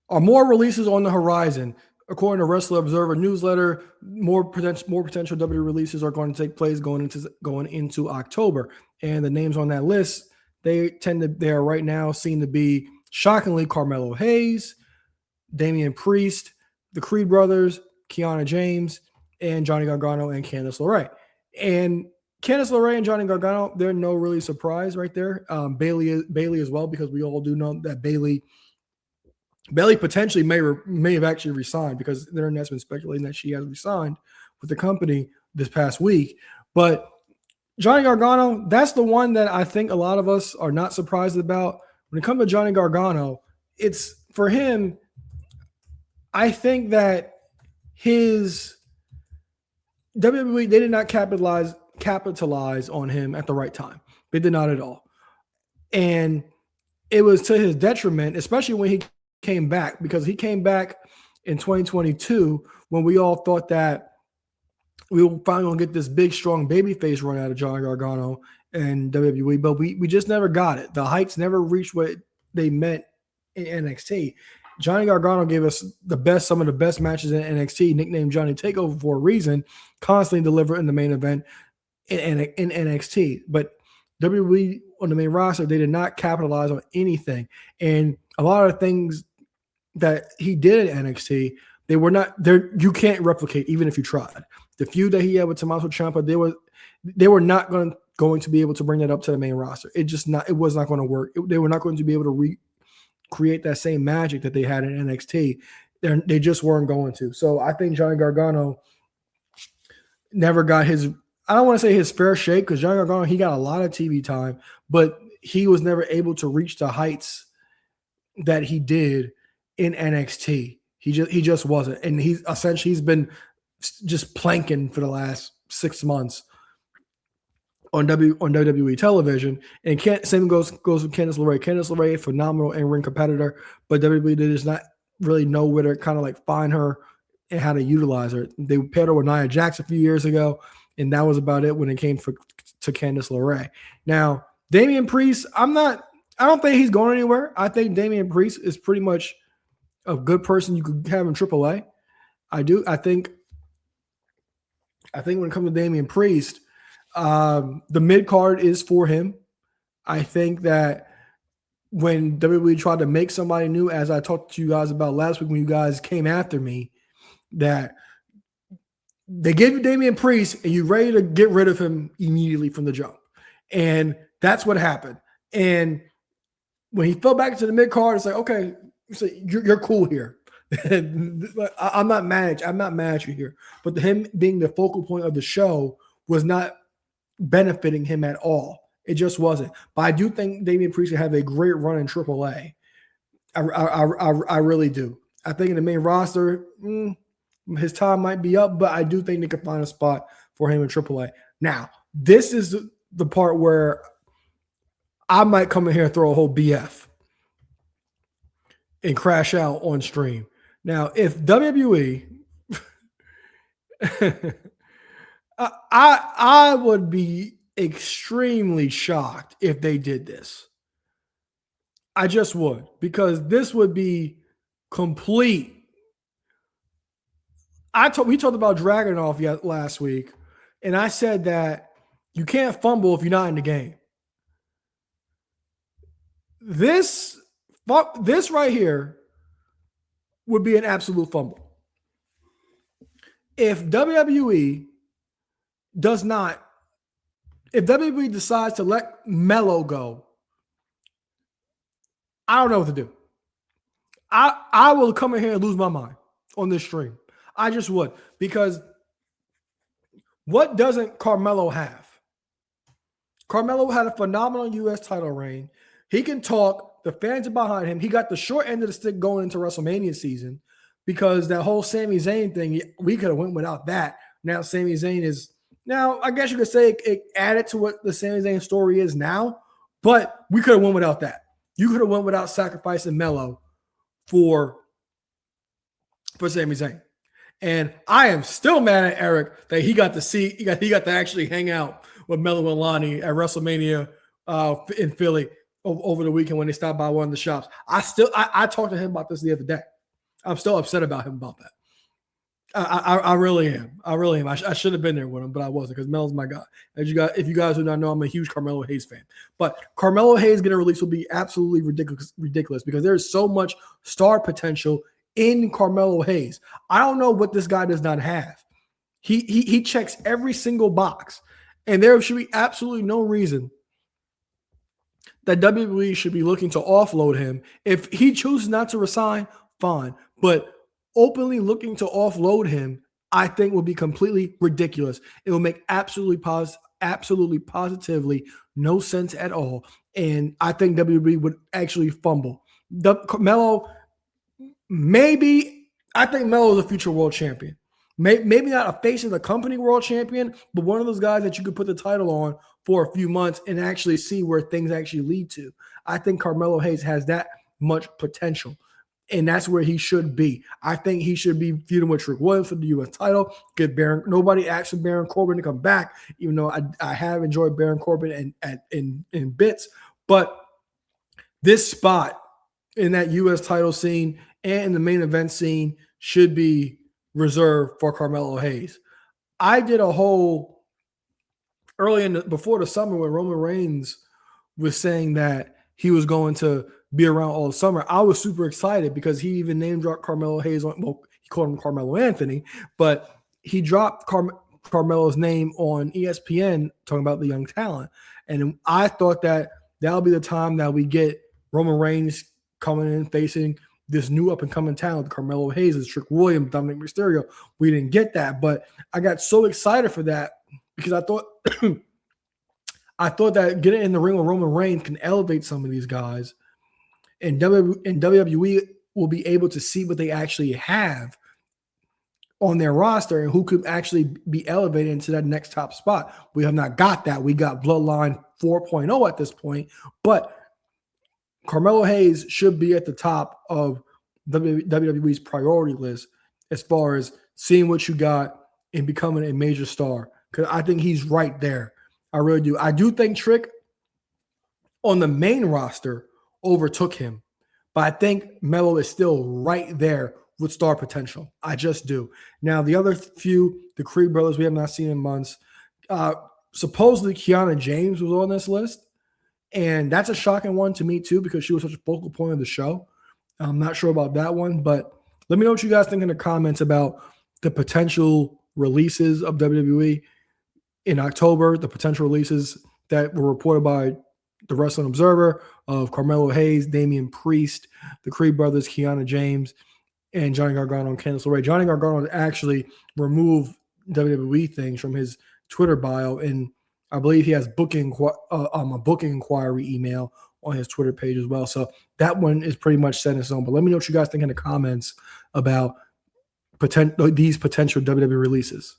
Are more releases on the horizon? According to Wrestler Observer newsletter, more potential WWE releases are going to take place going into October. And the names on that list, they are right now seen to be shockingly Carmelo Hayes, Damian Priest, the Creed brothers, Kiana James, and Johnny Gargano and Candice LeRae. And Candice LeRae and Johnny Gargano, they're no really surprise right there. Bayley as well, because we all do know that Bayley potentially may have actually resigned, because the internet's been speculating that she has resigned with the company this past week. But Johnny Gargano, that's the one that I think a lot of us are not surprised about. When it comes to Johnny Gargano, it's for him, I think that his WWE, they did not capitalize on him at the right time. They did not at all. And it was to his detriment, especially when he came back, because he came back in 2022 when we all thought that we were finally going to get this big, strong babyface run out of Johnny Gargano and WWE, but we just never got it. The heights never reached what they meant in NXT. Johnny Gargano gave us some of the best matches in NXT, nicknamed Johnny Takeover for a reason, constantly deliver in the main event in NXT. But WWE on the main roster, they did not capitalize on anything. And a lot of things that he did in NXT, they were not there. You can't replicate even if you tried. The feud that he had with Tommaso Ciampa, they were not going to be able to bring that up to the main roster. It was not going to work. They were not going to be able to recreate that same magic that they had in NXT. They just weren't going to. So I think Johnny Gargano never got his, I don't want to say his fair shake, because Johnny Gargano, he got a lot of TV time, but he was never able to reach the heights that he did in NXT. He just wasn't. And he's been just planking for the last 6 months on WWE television. And same goes with Candice LeRae. Candice LeRae, a phenomenal in-ring competitor, but WWE does not really know where to kind of like find her and how to utilize her. They paired her with Nia Jax a few years ago, and that was about it when it came to Candice LeRae. Now, Damian Priest, I don't think he's going anywhere. I think Damian Priest is pretty much a good person you could have in AAA. I do. I think when it comes to Damian Priest, the mid card is for him. I think that when WWE tried to make somebody new, as I talked to you guys about last week when you guys came after me, that they gave you Damian Priest and you're ready to get rid of him immediately from the jump. And that's what happened. And when he fell back into the mid card, it's like, okay, so you're cool here. I'm not mad at you here. But him being the focal point of the show was not benefiting him at all. It just wasn't. But I do think Damian Priest will have a great run in AAA. I really do. I think in the main roster, his time might be up, but I do think they can find a spot for him in AAA. Now, this is the part where I might come in here and throw a whole BF and crash out on stream. Now, if WWE, I would be extremely shocked if they did this. I just would, because this would be complete. We talked about Dragunov last week, and I said that you can't fumble if you're not in the game. This right here would be an absolute fumble. If WWE decides to let Melo go, I don't know what to do. I will come in here and lose my mind on this stream. I just would, because what doesn't Carmelo have? Carmelo had a phenomenal U.S. title reign. He can talk. The fans are behind him. He got the short end of the stick going into WrestleMania season, because that whole Sami Zayn thing, we could have went without that. Now Sami Zayn is, now I guess you could say it added to what the Sami Zayn story is now, but we could have went without that. You could have went without sacrificing Melo for Sami Zayn. And I am still mad at Eric that he got to actually hang out with Melo and Lonnie at WrestleMania in Philly over the weekend when they stopped by one of the shops. I talked to him about this the other day. I'm still upset about him about that. I really am. I really am. I should have been there with him, but I wasn't because Melo's my guy. If you guys do not know, I'm a huge Carmelo Hayes fan. But Carmelo Hayes getting released will be absolutely ridiculous because there's so much star potential in Carmelo Hayes. I don't know what this guy does not have. He checks every single box, and there should be absolutely no reason that WWE should be looking to offload him. If he chooses not to resign, fine. But openly looking to offload him, I think would be completely ridiculous. It will make absolutely positively no sense at all. And I think WWE would actually fumble. Melo, I think Melo is a future world champion. Maybe not a face of the company world champion, but one of those guys that you could put the title on for a few months and actually see where things actually lead to. I think Carmelo Hayes has that much potential. And that's where he should be. I think he should be feuding with Trick Williams for the U.S. title. Get nobody asking Baron Corbin to come back, even though I have enjoyed Baron Corbin in bits. But this spot in that U.S. title scene and in the main event scene should be reserved for Carmelo Hayes. I did a whole before the summer when Roman Reigns was saying that he was going to be around all summer. I was super excited because he even name dropped Carmelo Hayes. He called him Carmelo Anthony, but he dropped Carmelo's name on ESPN talking about the young talent. And I thought that that'll be the time that we get Roman Reigns coming in facing this new up-and-coming talent, Carmelo Hayes, Trick Williams, Dominic Mysterio. We didn't get that, but I got so excited for that because I thought that getting in the ring with Roman Reigns can elevate some of these guys. And WWE will be able to see what they actually have on their roster and who could actually be elevated into that next top spot. We have not got that. We got Bloodline 4.0 at this point, but Carmelo Hayes should be at the top of WWE's priority list as far as seeing what you got and becoming a major star, because I think he's right there. I really do. I do think Trick on the main roster overtook him, but I think Melo is still right there with star potential. I just do. Now, the other few, the Creed brothers, we have not seen in months. Supposedly, Kiana James was on this list, and that's a shocking one to me too because she was such a focal point of the show. I'm not sure about that one, but let me know what you guys think in the comments about the potential releases of WWE in October, the potential releases that were reported by the Wrestling Observer of Carmelo Hayes, Damian Priest, the Creed brothers, Kiana James, and Johnny Gargano and Candice LeRae. Johnny Gargano actually removed WWE things from his Twitter bio, and I believe he has a booking inquiry email on his Twitter page as well. So that one is pretty much set in stone. But let me know what you guys think in the comments about these potential WWE releases.